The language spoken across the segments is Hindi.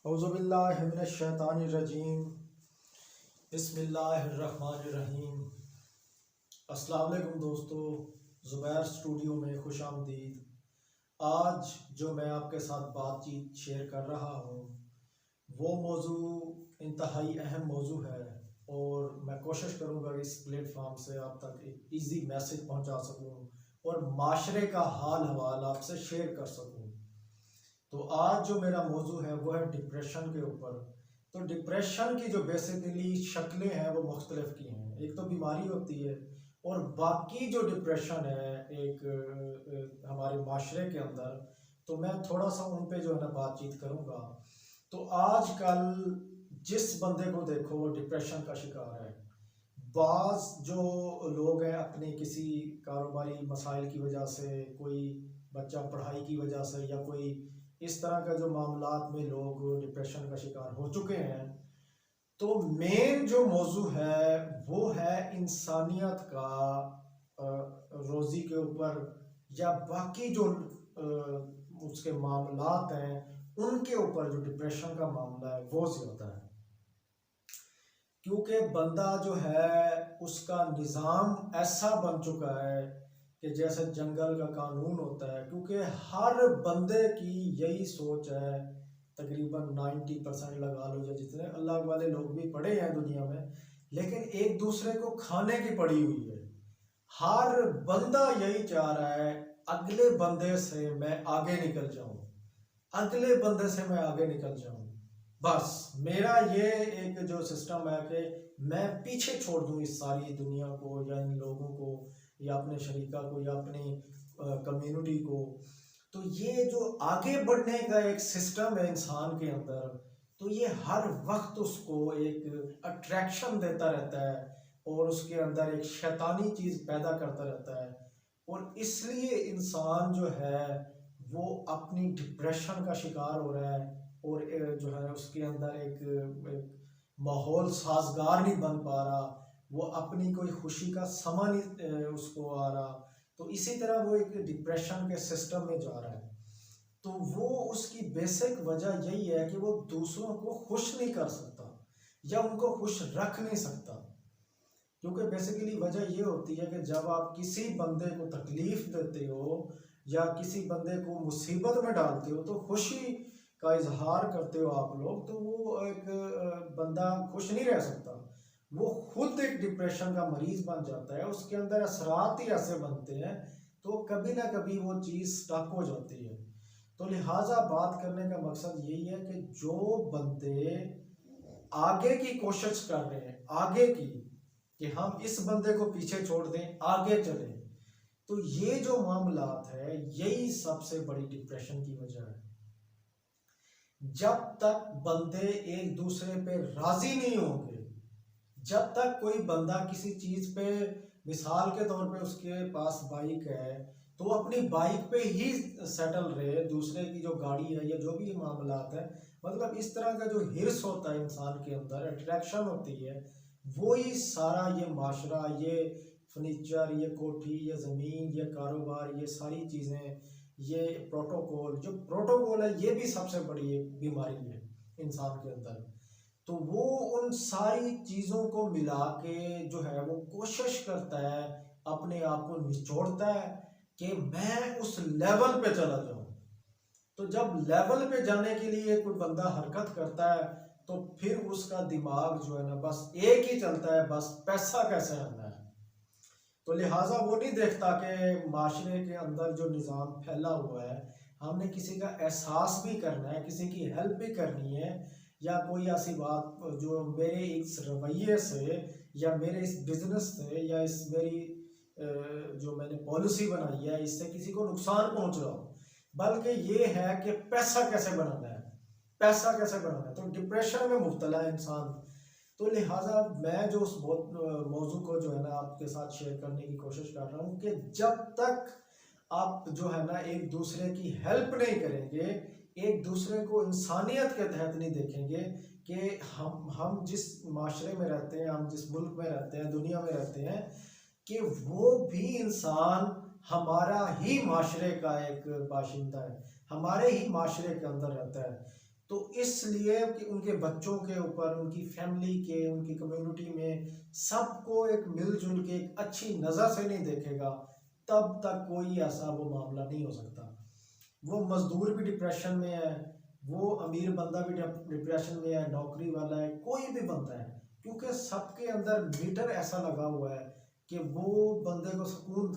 औज़ुबिल्लाहिमिनश्शैतानिर्रजीम बिस्मिल्लाहिर्रहमानिर्रहीम। अस्सलाम वालेकुम दोस्तों, ज़ुबैर स्टूडियो में खुश आमदीद। आज जो मैं आपके साथ बातचीत शेयर कर रहा हूँ वो मौजू इंतहाई अहम मौजू है और मैं कोशिश करूँगा इस प्लेटफॉर्म से आप तक एक इजी मैसेज पहुँचा सकूँ और माशरे का हाल हवाल आपसे शेयर कर सकूँ। तो आज जो मेरा मौजू है वो है डिप्रेशन के ऊपर। तो डिप्रेशन की जो बेसिकली शक्लें हैं वो मुख्तलिफ की हैं। एक तो बीमारी होती है और बाकी जो डिप्रेशन है एक हमारे माशरे के अंदर, तो मैं थोड़ा सा उन पे जो है ना बातचीत करूँगा। तो आजकल जिस बंदे को देखो वो डिप्रेशन का शिकार है। बाज़ जो लोग हैं अपने किसी कारोबारी मसाइल की वजह से, कोई बच्चा पढ़ाई की वजह से या कोई इस तरह का जो मामलात में लोग डिप्रेशन का शिकार हो चुके हैं। तो मेन जो मौजू है वो है इंसानियत का रोज़ी के ऊपर या बाकी जो उसके मामलात हैं उनके ऊपर जो डिप्रेशन का मामला है वो ज़्यादा है। क्योंकि बंदा जो है उसका निज़ाम ऐसा बन चुका है कि जैसे जंगल का कानून होता है। क्योंकि हर बंदे की यही सोच है, तकरीबन 90% लगा लो या जितने अल्लाह वाले लोग भी पड़े हैं दुनिया में, लेकिन एक दूसरे को खाने की पड़ी हुई है। हर बंदा यही चाह रहा है अगले बंदे से मैं आगे निकल जाऊं, अगले बंदे से मैं आगे निकल जाऊं। बस मेरा ये एक जो सिस्टम है कि मैं पीछे छोड़ दूं इस सारी दुनिया को या इन लोगों को या अपने शरीका को या अपनी कम्युनिटी को। तो ये जो आगे बढ़ने का एक सिस्टम है इंसान के अंदर, तो ये हर वक्त उसको एक अट्रैक्शन देता रहता है और उसके अंदर एक शैतानी चीज़ पैदा करता रहता है। और इसलिए इंसान जो है वो अपनी डिप्रेशन का शिकार हो रहा है और जो है उसके अंदर एक माहौल साजगार नहीं बन पा रहा, वो अपनी कोई खुशी का समा नहीं उसको आ रहा। तो इसी तरह वो एक डिप्रेशन के सिस्टम में जा रहा है। तो वो उसकी बेसिक वजह यही है कि वो दूसरों को खुश नहीं कर सकता या उनको खुश रख नहीं सकता। क्योंकि बेसिकली वजह ये होती है कि जब आप किसी बंदे को तकलीफ देते हो या किसी बंदे को मुसीबत में डालते हो तो खुशी का इजहार करते हो आप लोग, तो वो एक बंदा खुश नहीं रह सकता। वो खुद एक डिप्रेशन का मरीज बन जाता है, उसके अंदर असरात ही ऐसे बनते हैं तो कभी ना कभी वो चीज़ स्टक हो जाती है। तो लिहाजा बात करने का मकसद यही है कि जो बंदे आगे की कोशिश कर रहे हैं, आगे की, कि हम इस बंदे को पीछे छोड़ दें आगे चले, तो ये जो मामलात है यही सबसे बड़ी डिप्रेशन की वजह है। जब तक बंदे एक दूसरे पे राजी नहीं होंगे, जब तक कोई बंदा किसी चीज पे, मिसाल के तौर पे उसके पास बाइक है तो वो अपनी बाइक पे ही सेटल रहे, दूसरे की जो गाड़ी है या जो भी मामलात है, मतलब इस तरह का जो हिर्स होता है इंसान के अंदर, अट्रैक्शन होती है, वो ही सारा ये माशरा, ये फर्नीचर, ये कोठी, ये ज़मीन, ये कारोबार, ये सारी चीज़ें, ये प्रोटोकॉल, जो प्रोटोकॉल है ये भी सबसे बड़ी एक बीमारी है इंसान के अंदर। तो वो उन सारी चीज़ों को मिला के जो है वो कोशिश करता है, अपने आप को निचोड़ता है कि मैं उस लेवल पे चला जाऊं। तो जब लेवल पे जाने के लिए कोई बंदा हरकत करता है तो फिर उसका दिमाग जो है ना बस एक ही चलता है, बस पैसा कैसे आना है। तो लिहाजा वो नहीं देखता कि माशरे के अंदर जो निज़ाम फैला हुआ है, हमने किसी का एहसास भी करना है, किसी की हेल्प भी करनी है, या कोई ऐसी बात जो मेरे इस रवैये से या मेरे इस बिजनेस से या इस मेरी जो मैंने पॉलिसी बनाई है इससे किसी को नुकसान पहुंच रहा हो, बल्कि ये है कि पैसा कैसे बनाना है, पैसा कैसे बनाना है। तो डिप्रेशन में मुब्तला है इंसान। तो लिहाजा मैं जो उस मौजू को जो है ना आपके साथ शेयर करने की कोशिश कर रहा हूँ कि जब तक आप जो है ना एक दूसरे की हेल्प नहीं करेंगे, एक दूसरे को इंसानियत के तहत नहीं देखेंगे कि हम जिस माशरे में रहते हैं, हम जिस मुल्क में रहते हैं, दुनिया में रहते हैं, कि वो भी इंसान हमारा ही माशरे का एक बाशिंदा है, हमारे ही माशरे के अंदर रहता है। तो इसलिए कि उनके बच्चों के ऊपर, उनकी फैमिली के, उनकी कम्युनिटी में सबको एक मिलजुल के एक अच्छी नज़र से नहीं देखेगा, तब तक कोई ऐसा वो मामला नहीं हो सकता। वो मजदूर भी डिप्रेशन में है, वो अमीर बंदा भी डिप्रेशन में है, नौकरी वाला है, कोई भी बंदा है, क्योंकि सबके अंदर मीटर ऐसा लगा हुआ है कि वो बंदे को सुकून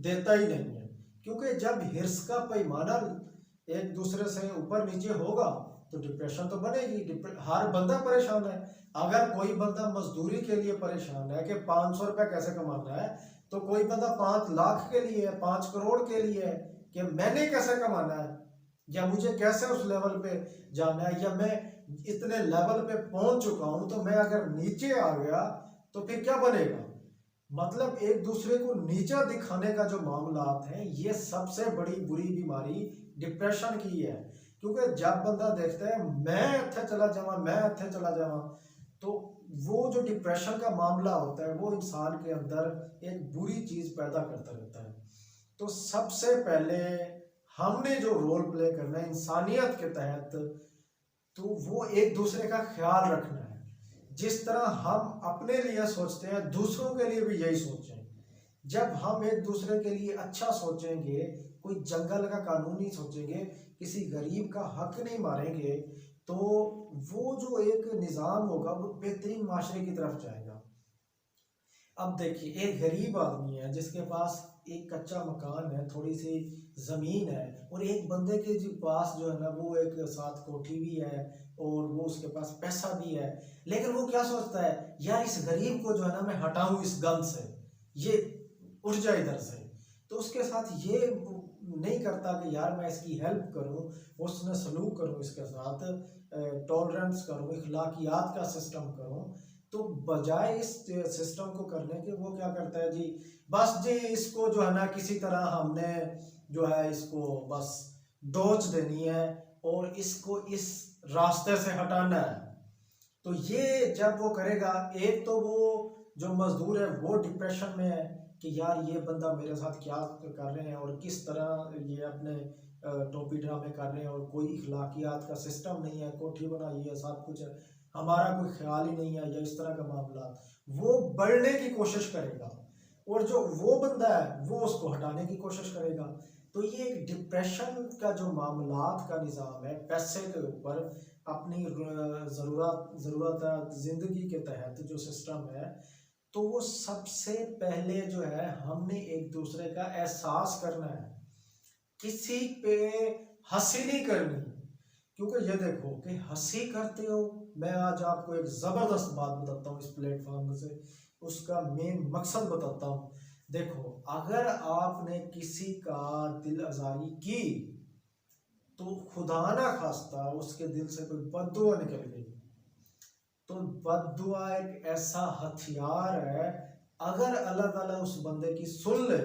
देता ही नहीं है। क्योंकि जब हिर्स का पैमाना एक दूसरे से ऊपर नीचे होगा तो डिप्रेशन तो बनेगी। हर बंदा परेशान है। अगर कोई बंदा मजदूरी के लिए परेशान है कि 500 रुपये कैसे कमाना है, तो कोई बंदा 5 लाख के लिए है, 5 करोड़ के लिए है कि मैंने कैसे कमाना है, या मुझे कैसे उस लेवल पे जाना है, या मैं इतने लेवल पे पहुंच चुका हूं तो मैं अगर नीचे आ गया तो फिर क्या बनेगा। मतलब एक दूसरे को नीचा दिखाने का जो मामलात हैं, ये सबसे बड़ी बुरी बीमारी डिप्रेशन की है। क्योंकि जब बंदा देखता है मैं इत्थे चला जावा, मैं इत्थे चला जावा, तो वो जो डिप्रेशन का मामला होता है वो इंसान के अंदर एक बुरी चीज पैदा करता रहता है। तो सबसे पहले हमने जो रोल प्ले करना है इंसानियत के तहत, तो वो एक दूसरे का ख्याल रखना है। जिस तरह हम अपने लिए सोचते हैं, दूसरों के लिए भी यही सोचें। जब हम एक दूसरे के लिए अच्छा सोचेंगे, कोई जंगल का कानून नहीं सोचेंगे, किसी गरीब का हक नहीं मारेंगे, तो वो जो एक निज़ाम होगा वो बेहतरीन माशरे की तरफ जाएगा। अब देखिए, एक गरीब आदमी है जिसके पास एक कच्चा मकान है, थोड़ी सी ज़मीन है, और एक बंदे के जो पास जो है ना वो एक साथ कोठी भी है और वो उसके पास पैसा भी है, लेकिन वो क्या सोचता है, यार इस गरीब को जो है ना मैं हटाऊं इस गंद से, ये उठ जाए इधर से। तो उसके साथ ये नहीं करता कि यार मैं इसकी हेल्प करूं, उसने सलूक करूं, इसके साथ टॉलरेंस करूं, इखलाकियात का सिस्टम करूं। तो बजाय इस सिस्टम को करने के वो क्या करता है जी, बस जी इसको जो है ना किसी तरह हमने जो है इसको बस डोच देनी है और इसको इस रास्ते से हटाना है। तो ये जब वो करेगा, एक तो वो जो मजदूर है वो डिप्रेशन में है कि यार ये बंदा मेरे साथ क्या कर रहे हैं और किस तरह ये अपने टोपी ड्रामे कर रहे हैं, और कोई इखलाकियात का सिस्टम नहीं है, कोठी बनाई है, सब कुछ है, हमारा कोई ख्याल ही नहीं है, या इस तरह का मामला। वो बढ़ने की कोशिश करेगा और जो वो बंदा है वो उसको हटाने की कोशिश करेगा। तो ये एक डिप्रेशन का जो मामलात का निज़ाम है, पैसे के ऊपर अपनी ज़रूरत ज़िंदगी के तहत जो सिस्टम है, तो वो सबसे पहले जो है हमने एक दूसरे का एहसास करना है, किसी पे हंसी नहीं करनी। क्योंकि ये देखो कि हंसी करते हो, मैं आज आपको एक ज़बरदस्त बात बताता हूँ इस प्लेटफॉर्म से, उसका मेन मकसद बताता हूँ। देखो, अगर आपने किसी का दिल आज़ारी की तो खुदा ना खास्ता उसके दिल से कोई बद्दुआ निकल गई, तो बद्दुआ एक ऐसा हथियार है, अगर अल्लाह ताला उस बंदे की सुन ले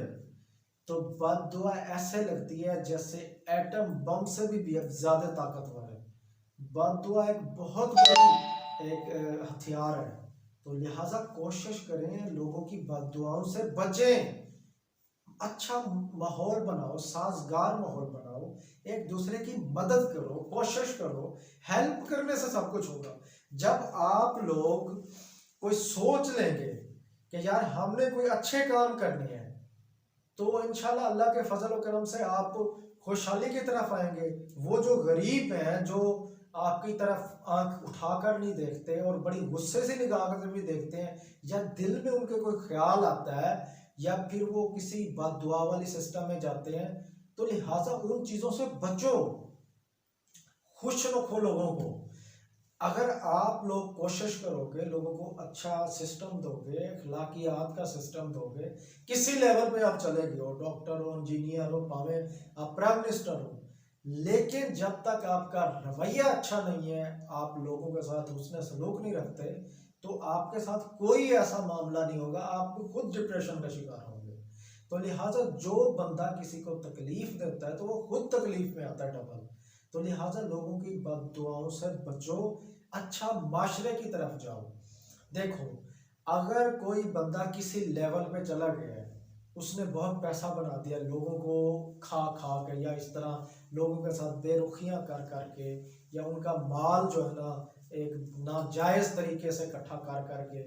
तो बद्दुआ ऐसे लगती है जैसे एटम बम से भी ज्यादा ताकतवर है। बद्दुआ एक बहुत बड़ी एक हथियार है। तो लिहाजा कोशिश करें लोगों की बद्दुआओं से बचें, अच्छा माहौल बनाओ, साजगार माहौल बनाओ, एक दूसरे की मदद करो, कोशिश करो। हेल्प करने से सब कुछ होगा। जब आप लोग कोई सोच लेंगे कि यार हमने कोई अच्छे काम करने हैं, तो इंशाल्लाह अल्लाह के फजल और करम से आप खुशहाली की तरफ आएंगे। वो जो गरीब हैं, जो आपकी तरफ आंख उठाकर नहीं देखते और बड़ी गुस्से से निगाह से भी देखते हैं, या दिल में उनके कोई ख्याल आता है, या फिर वो किसी बद्दुआ वाली सिस्टम में जाते हैं, तो लिहाजा उन चीज़ों से बचो, खुश रखो लोगों को। अगर आप लोग कोशिश करोगे, लोगों को अच्छा सिस्टम दोगे, अखलाकियात का सिस्टम दोगे, किसी लेवल पे आप चले गए हो, डॉक्टर हो, इंजीनियर हो, भावे आप प्राइम मिनिस्टर हो, लेकिन जब तक आपका रवैया अच्छा नहीं है, आप लोगों के साथ उसने सलूक नहीं रखते, तो आपके साथ कोई ऐसा मामला नहीं होगा, आप खुद डिप्रेशन का शिकार होंगे। तो लिहाजा जो बंदा किसी को तकलीफ देता है तो वो खुद तकलीफ में आता है डबल। तो लिहाजा लोगों की बद्दुआओं से बचो, अच्छा माशरे की तरफ जाओ। देखो, अगर कोई बंदा किसी लेवल पे चला गया है, उसने बहुत पैसा बना दिया लोगों को खा खा के, या इस तरह लोगों के साथ बेरुखियां कर कर के, या उनका माल जो है ना एक नाजायज तरीके से इकट्ठा कर करके,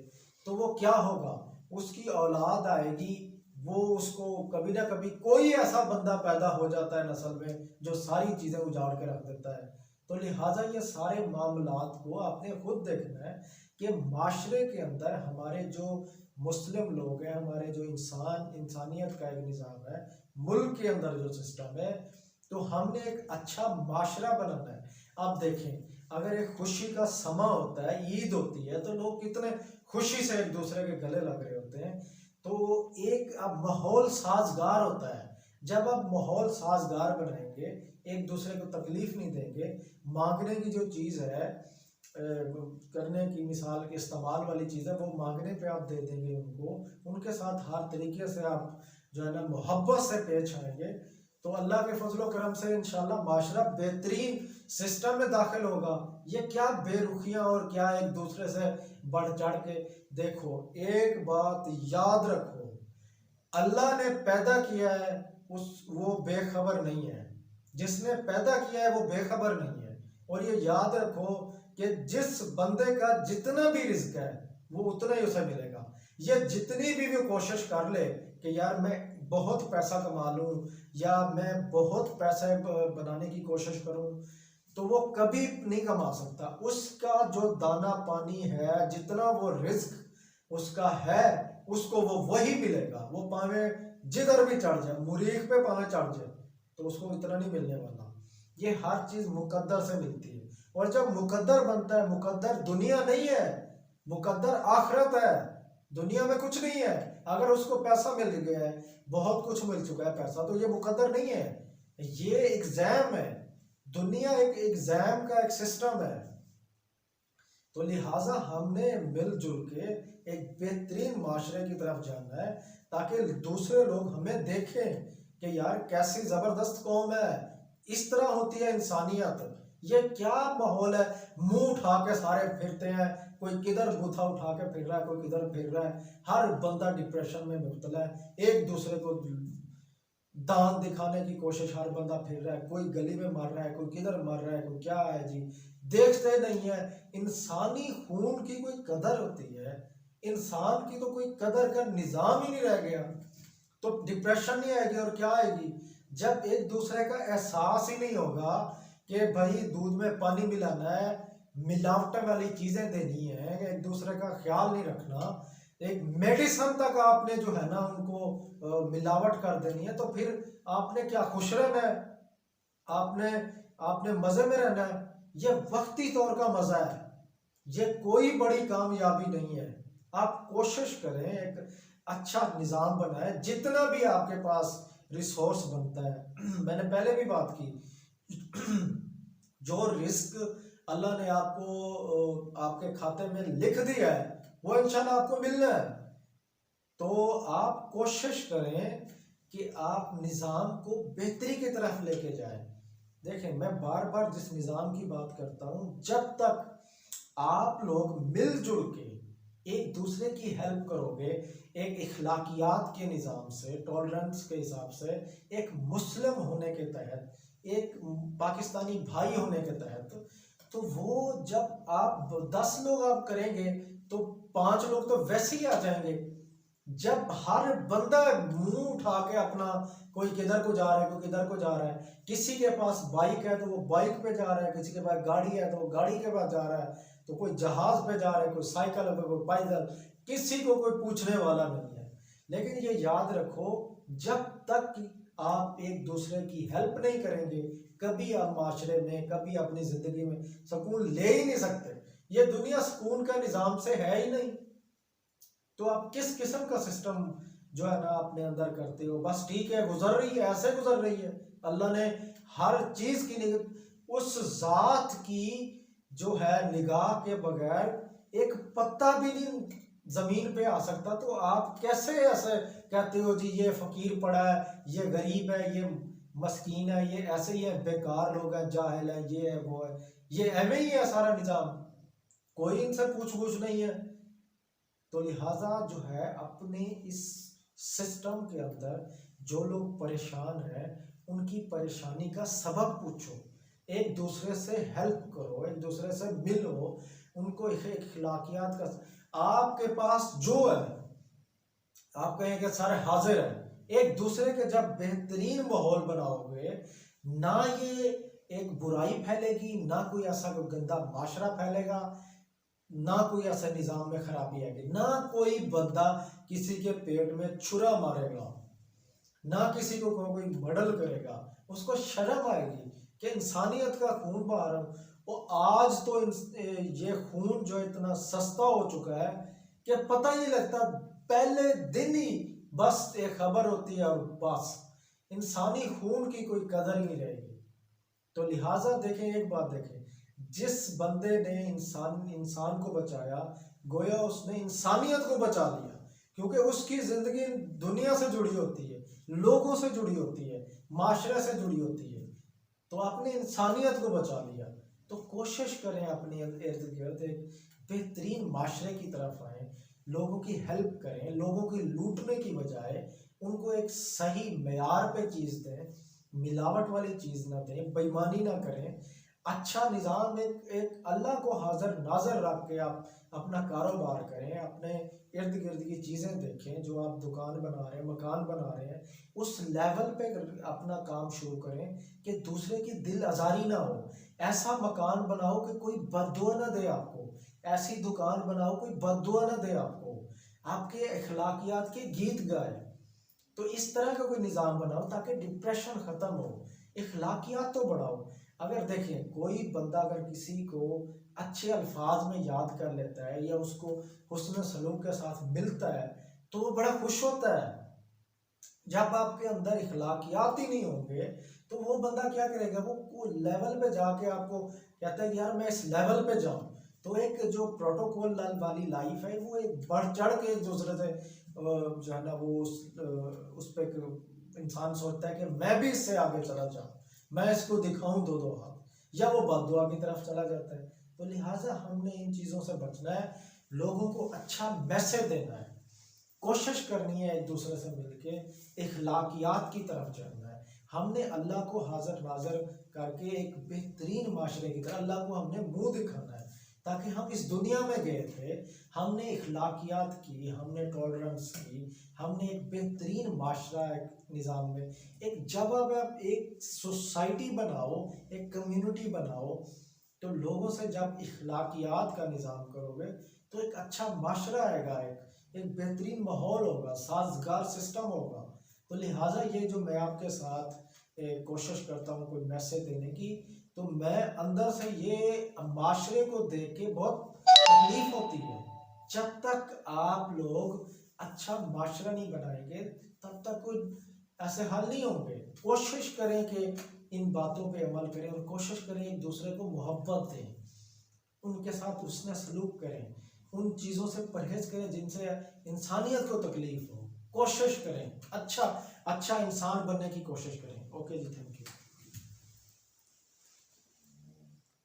तो वो क्या होगा, उसकी औलाद आएगी, वो उसको कभी ना कभी कोई ऐसा बंदा पैदा हो जाता है नस्ल में जो सारी चीजें उजाड़ के रख देता है। तो लिहाजा ये सारे मामलात को आपने खुद देखना है कि माशरे के अंदर हमारे जो मुस्लिम लोग हैं, हमारे जो इंसानियत का एक निज़ाम है, मुल्क के अंदर जो सिस्टम है, तो हमने एक अच्छा माशरा बनाना है। आप देखें, अगर एक खुशी का समा होता है, ईद होती है, तो लोग कितने खुशी से एक दूसरे के गले लग रहे होते हैं। तो एक अब माहौल साजगार होता है। जब आप माहौल साजगार बनाएंगे, एक दूसरे को तकलीफ नहीं देंगे, मांगने की जो चीज़ है, करने की मिसाल के इस्तेमाल वाली चीज़ है, वो मांगने पे आप दे देंगे उनको, उनके साथ हर तरीके से आप जो है ना मोहब्बत से पेश आएंगे, तो अल्लाह के फजलो करम से इंशाल्लाह माशरा बेहतरीन सिस्टम में दाखिल होगा। ये क्या बेरुखियाँ और क्या एक दूसरे से बढ़ चढ़ के, देखो एक बात याद रखो, अल्लाह ने पैदा किया है, वो बेखबर नहीं है, जिसने पैदा किया है वो बेखबर नहीं है। और ये याद रखो कि जिस बंदे का जितना भी रिस्क है वो उतना ही उसे मिलेगा। ये जितनी भी वो कोशिश कर ले कि यार मैं बहुत पैसा कमा लूँ या मैं बहुत पैसे बनाने की कोशिश करूँ, तो वो कभी नहीं कमा सकता। उसका जो दाना पानी है, जितना वो रिस्क उसका है, उसको वो वही मिलेगा। वो पावे जिधर भी चढ़ जाए, मुरीख पे पावे चढ़ जाए, तो उसको इतना नहीं मिलने वाला। ये हर चीज मुकद्दर से मिलती है। और जब मुकद्दर बनता है, मुकद्दर दुनिया नहीं है, मुकद्दर आखिरत है। दुनिया में कुछ नहीं है। अगर उसको पैसा मिल गया है, बहुत कुछ मिल चुका है पैसा, तो ये मुकद्दर नहीं है, ये एग्जाम है। दुनिया एक एग्जाम का एक सिस्टम है। तो लिहाजा हमने मिलजुल के एक बेहतरीन माशरे की तरफ जाना है, ताकि दूसरे लोग हमें देखें कि यार कैसी जबरदस्त कौम है, इस तरह होती है इंसानियत। ये क्या माहौल है, मुंह उठा के सारे फिरते हैं, कोई किधर बूथा उठा के फिर रहा है, कोई किधर फिर रहा है, हर बंदा डिप्रेशन में मुब्तला है, एक दूसरे को दांत दिखाने की कोशिश, हर बंदा फिर रहा है, कोई गली में मर रहा है, कोई किधर मर रहा है, कोई क्या है जी, देखते नहीं है। इंसानी खून की कोई कदर होती है? इंसान की तो कोई कदर का निज़ाम ही नहीं रह गया। तो डिप्रेशन नहीं आएगी और क्या आएगी? जब एक दूसरे का एहसास ही नहीं होगा कि भाई दूध में पानी मिलाना है, मिलावट वाली चीजें देनी है, एक दूसरे का ख्याल नहीं रखना, एक मेडिसिन तक आपने जो है ना उनको मिलावट कर देनी है, तो फिर आपने क्या खुश रहना है? आपने आपने मजे में रहना है? ये वक्ती तौर का मजा है, ये कोई बड़ी कामयाबी नहीं है। आप कोशिश करें, एक अच्छा निज़ाम बनाए, जितना भी आपके पास रिसोर्स बनता है। मैंने पहले भी बात की, जो रिस्क अल्लाह ने आपको आपके खाते में लिख दिया है, वो इंशाल्लाह आपको मिलना है। तो आप कोशिश करें कि आप निज़ाम को बेहतरी की तरफ लेके जाएं। देखें, मैं बार बार जिस निज़ाम की बात करता हूँ, जब तक आप लोग मिलजुल के एक दूसरे की हेल्प करोगे, एक इखलाकियात के निज़ाम से, टॉलरेंस के हिसाब से, एक मुस्लिम होने के तहत, एक पाकिस्तानी भाई होने के तहत, तो वो जब आप 10 लोग आप करेंगे तो 5 लोग तो वैसे ही आ जाएंगे। जब हर बंदा मुंह उठा के अपना, कोई किधर को जा रहा है, कोई किधर को जा रहा है, किसी के पास बाइक है तो वो बाइक पे जा रहा है, किसी के पास गाड़ी है तो वो गाड़ी के पास जा रहा है, तो कोई जहाज पे जा रहा है, कोई साइकिल पे, कोई पैदल, किसी को कोई पूछने वाला नहीं है। लेकिन ये याद रखो, जब तक आप एक दूसरे की हेल्प नहीं करेंगे, कभी आप माशरे में, कभी अपनी जिंदगी में सुकून ले ही नहीं सकते। ये दुनिया सुकून का निज़ाम से है ही नहीं। तो आप किस किस्म का सिस्टम जो है ना अपने अंदर करते हो? बस ठीक है, गुजर रही है, ऐसे गुजर रही है। अल्लाह ने हर चीज की उस जात की जो है निगाह के बगैर एक पत्ता भी नहीं जमीन पे आ सकता। तो आप कैसे ऐसे कहते हो जी ये फकीर पड़ा है, ये गरीब है, ये मस्कीन है, ये ऐसे ही है, बेकार लोग हैं, जाहिल है, ये है, वो है, ये एवं ही है सारा निजाम, कोई इनसे पूछ पूछ नहीं है। तो लिहाजा जो है, अपने इस सिस्टम के अंदर जो लोग परेशान हैं, उनकी परेशानी का सबब पूछो। एक दूसरे से हेल्प करो, एक दूसरे से मिलो, उनको एक अखलाकियात का, आपके पास जो है आप कहें कि सारे हाजिर हैं, एक दूसरे के जब बेहतरीन माहौल बनाओगे, ना ये एक बुराई फैलेगी, ना कोई ऐसा कोई गंदा माशरा फैलेगा, ना कोई ऐसा निज़ाम में खराबी आएगी, ना कोई बंदा किसी के पेट में छुरा मारेगा, ना किसी को कोई मर्डर करेगा, उसको शर्म आएगी कि इंसानियत का खून बहा रहा हूँ। वो आज तो ये खून जो इतना सस्ता हो चुका है कि पता ही नहीं लगता, पहले दिन ही बस एक खबर होती है और बस इंसानी खून की कोई कदर ही नहीं रहेगी। तो लिहाजा देखें, एक बात देखें, जिस बंदे ने इंसान को बचाया, गोया उसने इंसानियत को बचा लिया, क्योंकि उसकी जिंदगी दुनिया से जुड़ी होती है, लोगों से जुड़ी होती है, माशरे से जुड़ी होती है, तो आपने इंसानियत को बचा लिया। तो कोशिश करें अपने इर्द गिर्द एक बेहतरीन माशरे की तरफ आए, लोगों की हेल्प करें, लोगों की लूटने की बजाय उनको एक सही मेयार पे चीज़ दें, मिलावट वाली चीज़ ना दें, बेईमानी ना करें, अच्छा निज़ाम, एक अल्लाह को हाजिर नाजर रख के आप अपना कारोबार करें, अपने इर्द गिर्द की चीज़ें देखें, जो आप दुकान बना रहे हैं, मकान बना रहे हैं, उस लेवल पे अपना काम शुरू करें कि दूसरे की दिल आज़ारी ना हो। ऐसा मकान बनाओ कि कोई बद्दुआ ना दे आपको, ऐसी दुकान बनाओ कोई बद्दुआ ना दे आपको, आपके अखलाकियात के गीत गाए। तो इस तरह का कोई निज़ाम बनाओ ताकि डिप्रेशन ख़त्म हो, अखलाकियात तो बढ़ाओ। अगर देखें, कोई बंदा अगर किसी को अच्छे अल्फाज में याद कर लेता है या उसको हुस्न सलूक के साथ मिलता है तो वो बड़ा खुश होता है। जब आपके अंदर इखलाकियात ही नहीं होंगे तो वो बंदा क्या करेगा, वो लेवल पे जाके आपको कहता है यार मैं इस लेवल पे जाऊं। तो एक जो प्रोटोकॉल वाली लाइफ है वो एक बढ़ चढ़ के एक दूसरे से जो है ना वो उस पर इंसान सोचता है कि मैं भी इससे आगे चला जाऊं, मैं इसको दिखाऊं दो दो हाथ, या वो बददुआ की तरफ चला जाता है। तो लिहाजा हमने इन चीज़ों से बचना है, लोगों को अच्छा मैसेज देना है, कोशिश करनी है एक दूसरे से मिलके इखलाकियात की तरफ चलना है। हमने अल्लाह को हाजिर नाजर करके एक बेहतरीन माशरे की तरह अल्लाह को हमने मुंह दिखाना है, ताकि हम इस दुनिया में गए थे, हमने इखलाकियात की, हमने टॉलरेंस की, हमने एक बेहतरीन माशरा एक निज़ाम में एक, जब आप एक सोसाइटी बनाओ, एक कम्युनिटी बनाओ, तो लोगों से जब इखलाकियात का निज़ाम करोगे तो एक अच्छा माशरा आएगा, एक बेहतरीन माहौल होगा, साजगार सिस्टम होगा। तो लिहाजा ये जो मैं आपके साथ कोशिश करता हूँ कोई मैसेज देने की, तो मैं अंदर से ये माशरे को देख के बहुत तकलीफ होती है। जब तक आप लोग अच्छा माशरा नहीं बनाएंगे तब तक कोई ऐसे हल नहीं होंगे। कोशिश करें कि इन बातों पे अमल करें और कोशिश करें एक दूसरे को मोहब्बत दें, उनके साथ उसने सलूक करें, उन चीज़ों से परहेज करें जिनसे इंसानियत को तकलीफ हो। कोशिश करें अच्छा अच्छा इंसान बनने की कोशिश करें। Okay ji, thank you.